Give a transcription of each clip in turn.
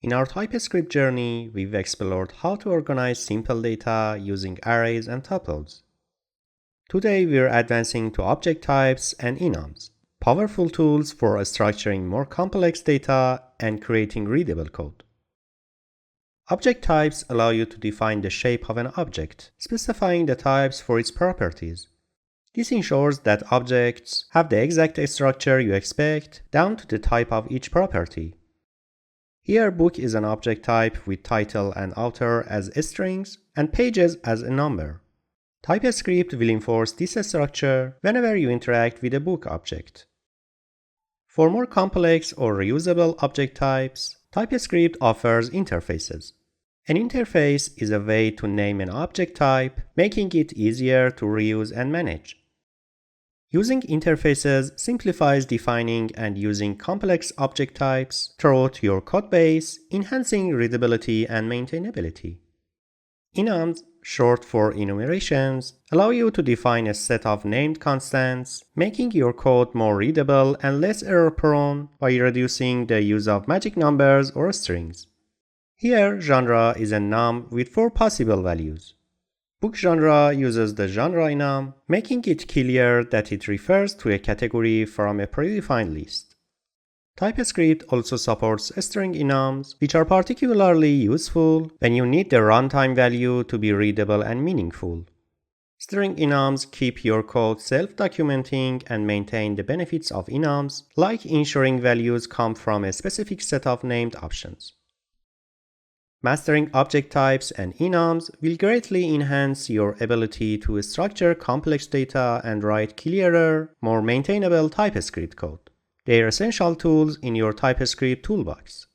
In our TypeScript journey, we've explored how to organize simple data using arrays and tuples. Today, we're advancing to object types and enums, powerful tools for structuring more complex data and creating readable code. Object types allow you to define the shape of an object, specifying the types for its properties. This ensures that objects have the exact structure you expect, down to the type of each property. Here, book is an object type with title and author as strings and pages as a number. TypeScript will enforce this structure whenever you interact with a book object. For more complex or reusable object types, TypeScript offers interfaces. An interface is a way to name an object type, making it easier to reuse and manage. Using interfaces simplifies defining and using complex object types throughout your codebase, enhancing readability and maintainability. Enums, short for enumerations, allow you to define a set of named constants, making your code more readable and less error-prone by reducing the use of magic numbers or strings. Here, genre is a num with 4 possible values. Book genre uses the genre enum, making it clear that it refers to a category from a predefined list. TypeScript also supports string enums, which are particularly useful when you need the runtime value to be readable and meaningful. String enums keep your code self-documenting and maintain the benefits of enums, like ensuring values come from a specific set of named options. Mastering object types and enums will greatly enhance your ability to structure complex data and write clearer, more maintainable TypeScript code. They are essential tools in your TypeScript toolbox.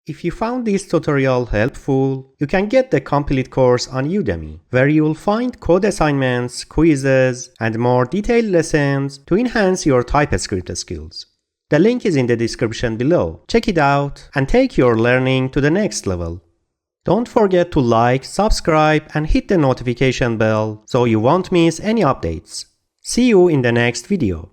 If you found this tutorial helpful, you can get the complete course on Udemy, where you will find code assignments, quizzes, and more detailed lessons to enhance your TypeScript skills. The link is in the description below. Check it out and take your learning to the next level. Don't forget to like, subscribe, and hit the notification bell so you won't miss any updates. See you in the next video.